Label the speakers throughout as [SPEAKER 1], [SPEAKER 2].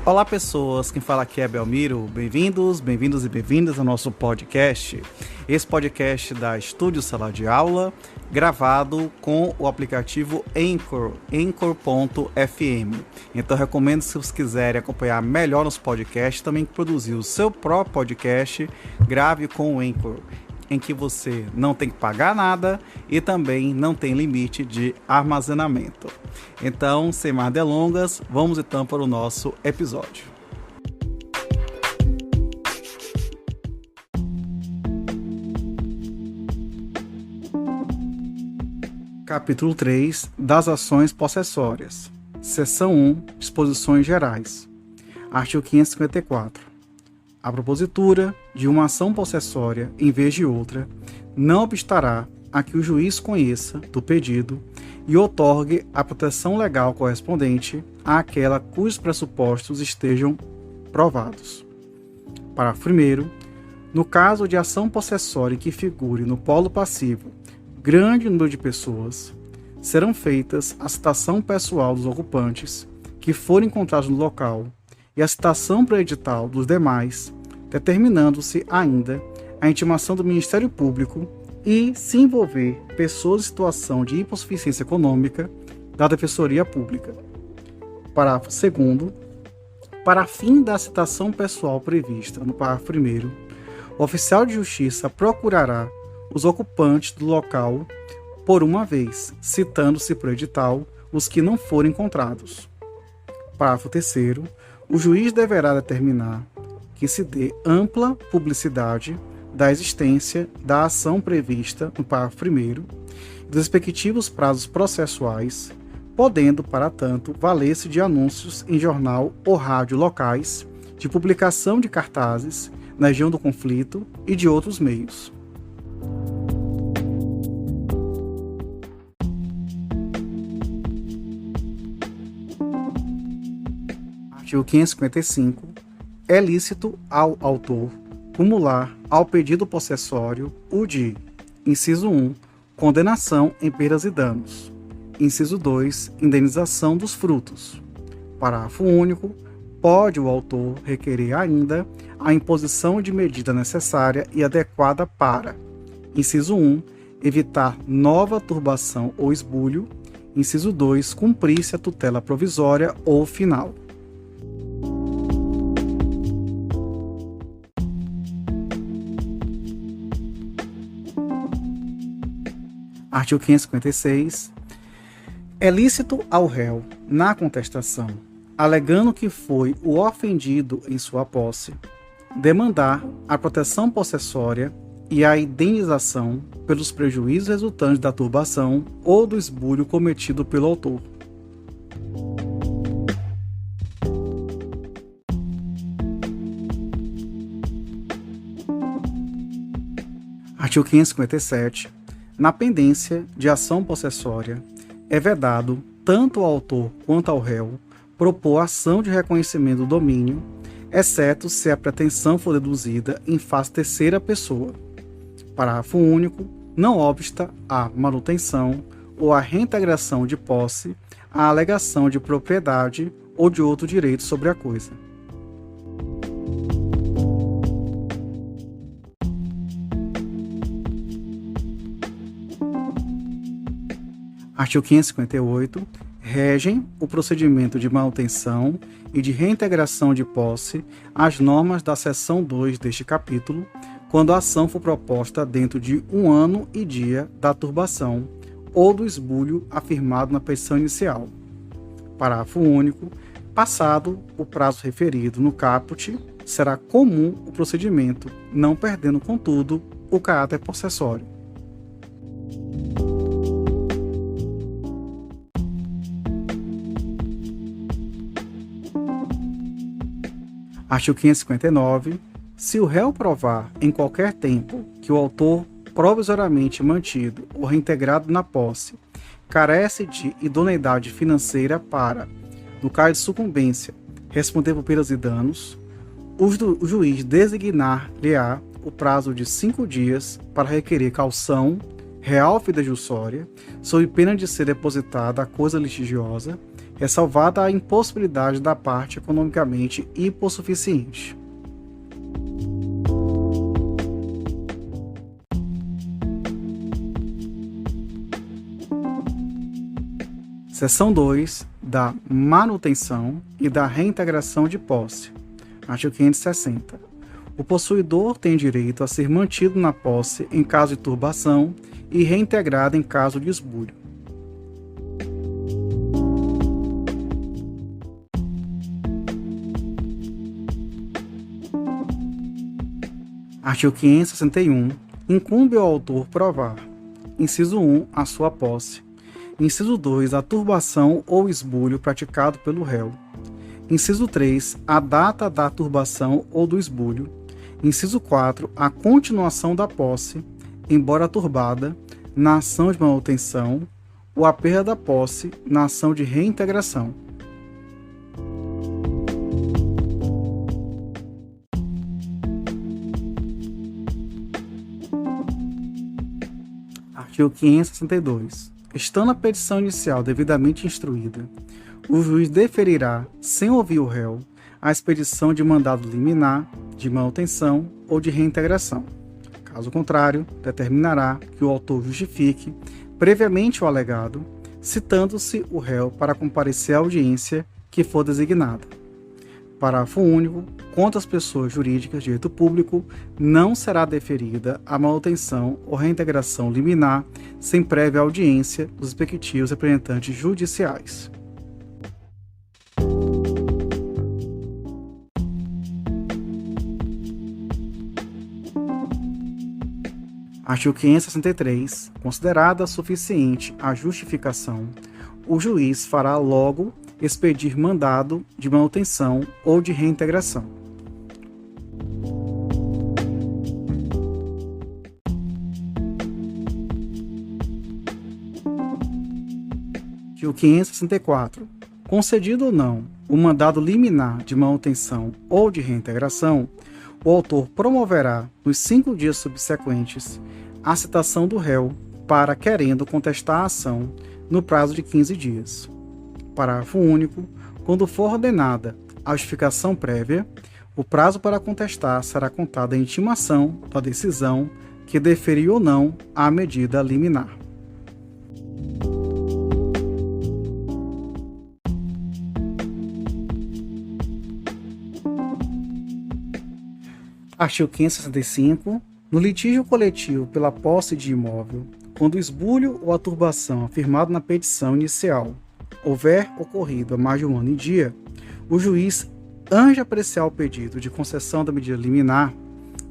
[SPEAKER 1] Olá pessoas, quem fala aqui é Belmiro, bem-vindos e bem-vindas ao nosso podcast. Esse podcast da Estúdio Sala de Aula, gravado com o aplicativo Anchor, Anchor.fm. Então recomendo, se vocês quiserem acompanhar melhor nos podcasts, também produzir o seu próprio podcast, grave com o Anchor, em que você não tem que pagar nada e também não tem limite de armazenamento. Então, sem mais delongas, vamos então para o nosso episódio. Capítulo 3 das ações possessórias. Seção 1, disposições gerais. Artigo 554. A propositura de uma ação possessória em vez de outra não obstará a que o juiz conheça do pedido e outorgue a proteção legal correspondente àquela cujos pressupostos estejam provados. Parágrafo 1º. No caso de ação possessória em que figure no polo passivo grande número de pessoas, serão feitas a citação pessoal dos ocupantes que forem encontrados no local e a citação pré-edital dos demais, determinando-se ainda a intimação do Ministério Público e, se envolver pessoas em situação de hipossuficiência econômica, da Defensoria Pública. Parágrafo 2º. Para fim da citação pessoal prevista no parágrafo 1º, o oficial de justiça procurará os ocupantes do local por uma vez, citando-se por edital os que não forem encontrados. Parágrafo 3º. O juiz deverá determinar que se dê ampla publicidade da existência da ação prevista no parágrafo 1º e dos respectivos prazos processuais, podendo, para tanto, valer-se de anúncios em jornal ou rádio locais, de publicação de cartazes na região do conflito e de outros meios. Artigo 555. É lícito ao autor cumular ao pedido possessório o de: inciso 1, condenação em perdas e danos; inciso 2, indenização dos frutos. Parágrafo único. Pode o autor requerer ainda a imposição de medida necessária e adequada para: inciso 1, evitar nova turbação ou esbulho; inciso 2, cumprir-se a tutela provisória ou final. Artigo 556. É lícito ao réu, na contestação, alegando que foi o ofendido em sua posse, demandar a proteção possessória e a indenização pelos prejuízos resultantes da turbação ou do esbulho cometido pelo autor. Artigo 557. Na pendência de ação possessória, é vedado tanto ao autor quanto ao réu propor ação de reconhecimento do domínio, exceto se a pretensão for deduzida em face terceira pessoa. Parágrafo único. Não obsta a manutenção ou a reintegração de posse a alegação de propriedade ou de outro direito sobre a coisa. Artigo 558. Regem o procedimento de manutenção e de reintegração de posse as normas da seção 2 deste capítulo, quando a ação for proposta dentro de 1 ano e dia da turbação ou do esbulho afirmado na petição inicial. Parágrafo único. Passado o prazo referido no caput, será comum o procedimento, não perdendo, contudo, o caráter possessório. Artigo 559. Se o réu provar em qualquer tempo que o autor provisoriamente mantido ou reintegrado na posse carece de idoneidade financeira para, no caso de sucumbência, responder por perdas e danos, o juiz designar-lhe-á o prazo de 5 dias para requerer caução real fidejussória, sob pena de ser depositada a coisa litigiosa ressalvada a impossibilidade da parte economicamente hipossuficiente. Seção 2, da manutenção e da reintegração de posse. Artigo 560. O possuidor tem direito a ser mantido na posse em caso de turbação e reintegrado em caso de esbulho. Artigo 561. Incumbe ao autor provar: inciso 1, a sua posse. Inciso 2, a turbação ou esbulho praticado pelo réu. Inciso 3, a data da turbação ou do esbulho. Inciso 4, a continuação da posse, embora turbada, na ação de manutenção, ou a perda da posse na ação de reintegração. Artigo 562. Estando a petição inicial devidamente instruída, o juiz deferirá, sem ouvir o réu, a expedição de mandado liminar, de manutenção ou de reintegração. Caso contrário, determinará que o autor justifique previamente o alegado, citando-se o réu para comparecer à audiência que for designada. Parágrafo único. Contra as pessoas jurídicas de direito público, não será deferida a manutenção ou reintegração liminar sem prévia audiência dos respectivos representantes judiciais. Artigo 563. Considerada suficiente a justificação, o juiz fará logo expedir mandado de manutenção ou de reintegração. Artigo 564. Concedido ou não o mandado liminar de manutenção ou de reintegração, o autor promoverá, nos 5 dias subsequentes, a citação do réu para, querendo contestar a ação, no prazo de 15 dias. Parágrafo único. Quando for ordenada a justificação prévia, o prazo para contestar será contado em intimação da decisão que deferiu ou não a medida liminar. Artigo 565. No litígio coletivo pela posse de imóvel, quando o esbulho ou a turbação afirmado na petição inicial houver ocorrido há mais de 1 ano e dia, o juiz, antes de apreciar o pedido de concessão da medida liminar,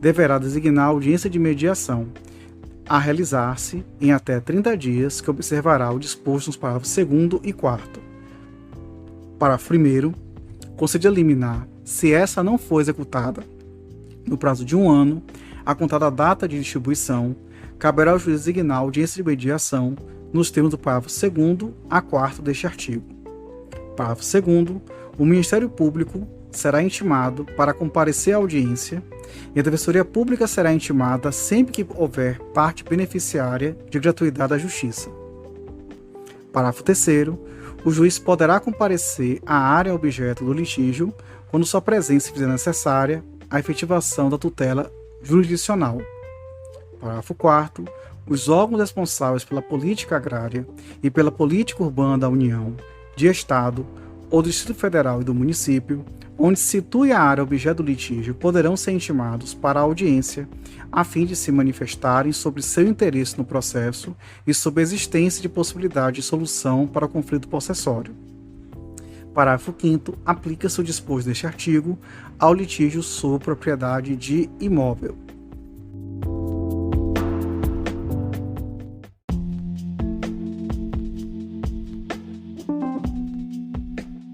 [SPEAKER 1] deverá designar a audiência de mediação, a realizar-se em até 30 dias, que observará o disposto nos parágrafos 2º e 4º. Parágrafo 1º. Concedida liminar, se essa não for executada no prazo de 1 ano, a contar da data de distribuição, caberá ao juiz designar a audiência de mediação nos termos do parágrafo 2º a 4º deste artigo. Parágrafo 2º. O Ministério Público será intimado para comparecer à audiência e a Defensoria Pública será intimada sempre que houver parte beneficiária de gratuidade da Justiça. Parágrafo 3º. O juiz poderá comparecer à área objeto do litígio quando sua presença fizer necessária a efetivação da tutela jurisdicional. Parágrafo 4º. Os órgãos responsáveis pela política agrária e pela política urbana da União, de Estado ou do Distrito Federal e do município, onde se situe a área objeto do litígio, poderão ser intimados para a audiência, a fim de se manifestarem sobre seu interesse no processo e sobre a existência de possibilidade de solução para o conflito possessório. Parágrafo 5º. Aplica-se o disposto deste artigo ao litígio sobre propriedade de imóvel.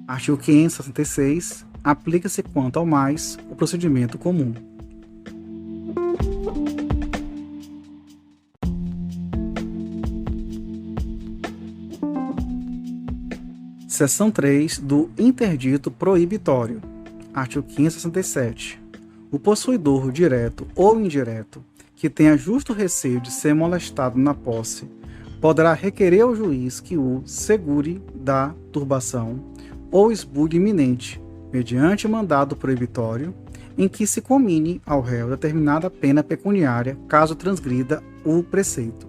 [SPEAKER 1] Artigo 566. Aplica-se, quanto ao mais, o procedimento comum. Seção 3 do interdito proibitório. Artigo 567. O possuidor direto ou indireto que tenha justo receio de ser molestado na posse poderá requerer ao juiz que o segure da turbação ou esbulho iminente, mediante mandado proibitório, em que se comine ao réu determinada pena pecuniária, caso transgrida o preceito.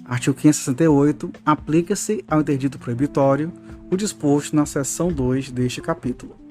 [SPEAKER 1] Artigo 568. Aplica-se ao interdito proibitório o disposto na seção 2 deste capítulo.